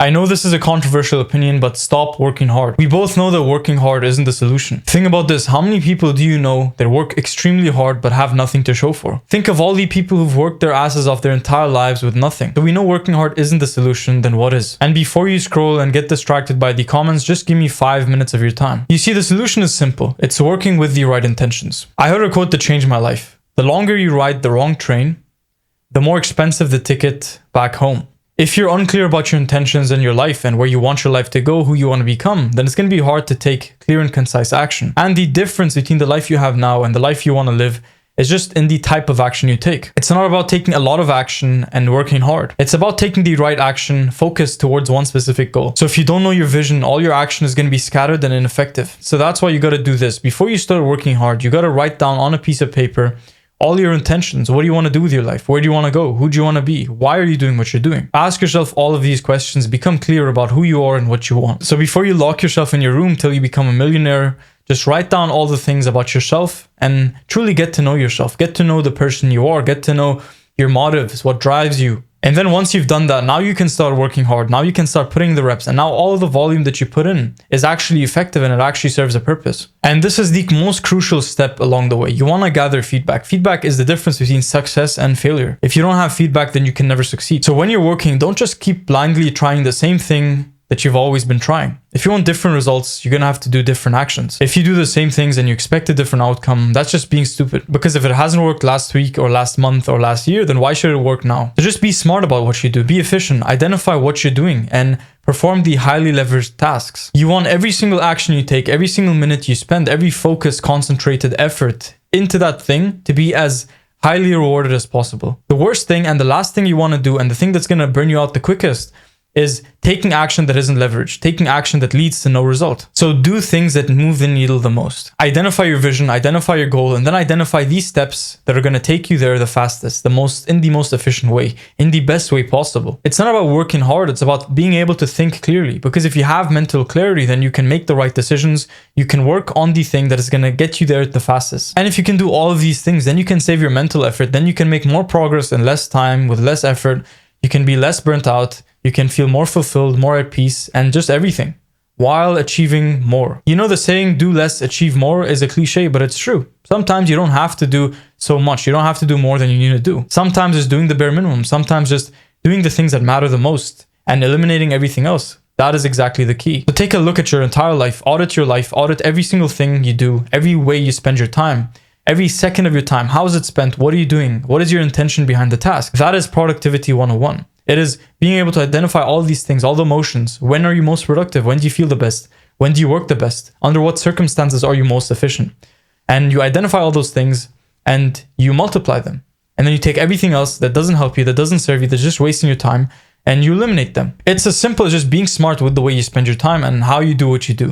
I know this is a controversial opinion, but stop working hard. We both know that working hard isn't the solution. Think about this. How many people do you know that work extremely hard but have nothing to show for? Think of all the people who've worked their asses off their entire lives with nothing. So we know working hard isn't the solution, then what is? And before you scroll and get distracted by the comments, just give me 5 minutes of your time. You see, the solution is simple. It's working with the right intentions. I heard a quote that changed my life. The longer you ride the wrong train, the more expensive the ticket back home. If you're unclear about your intentions in your life and where you want your life to go, who you want to become, then it's going to be hard to take clear and concise action. And the difference between the life you have now and the life you want to live is just in the type of action you take. It's not about taking a lot of action and working hard. It's about taking the right action, focused towards one specific goal. So if you don't know your vision, all your action is going to be scattered and ineffective. So that's why you got to do this. Before you start working hard, you got to write down on a piece of paper all your intentions. What do you want to do with your life? Where do you want to go? Who do you want to be? Why are you doing what you're doing? Ask yourself all of these questions. Become clear about who you are and what you want. So before you lock yourself in your room till you become a millionaire, just write down all the things about yourself and truly get to know yourself. Get to know the person you are. Get to know your motives, what drives you. And then once you've done that, now you can start working hard. Now you can start putting the reps. And now all of the volume that you put in is actually effective and it actually serves a purpose. And this is the most crucial step along the way. You want to gather feedback. Feedback is the difference between success and failure. If you don't have feedback, then you can never succeed. So when you're working, don't just keep blindly trying the same thing that you've always been trying. If you want different results, you're going to have to do different actions. If you do the same things and you expect a different outcome, that's just being stupid. Because if it hasn't worked last week or last month or last year, then why should it work now? So just be smart about what you do. Be efficient. Identify what you're doing and perform the highly leveraged tasks. You want every single action you take, every single minute you spend, every focused, concentrated effort into that thing to be as highly rewarded as possible. The worst thing and the last thing you want to do, and the thing that's going to burn you out the quickest, is taking action that isn't leveraged, taking action that leads to no result. So do things that move the needle the most. Identify your vision, identify your goal, and then identify these steps that are going to take you there the fastest, in the most efficient way, in the best way possible. It's not about working hard, it's about being able to think clearly. Because if you have mental clarity, then you can make the right decisions, you can work on the thing that is going to get you there the fastest. And if you can do all of these things, then you can save your mental effort, then you can make more progress in less time with less effort, you can be less burnt out, you can feel more fulfilled, more at peace, and just everything, while achieving more. You know, the saying, do less, achieve more, is a cliche, but it's true. Sometimes you don't have to do so much. You don't have to do more than you need to do. Sometimes it's doing the bare minimum. Sometimes just doing the things that matter the most and eliminating everything else. That is exactly the key. So take a look at your entire life, audit every single thing you do, every way you spend your time. Every second of your time, how is it spent? What are you doing? What is your intention behind the task? That is productivity 101. It is being able to identify all these things, all the emotions. When are you most productive? When do you feel the best? When do you work the best? Under what circumstances are you most efficient? And you identify all those things and you multiply them. And then you take everything else that doesn't help you, that doesn't serve you, that's just wasting your time, and you eliminate them. It's as simple as just being smart with the way you spend your time and how you do what you do.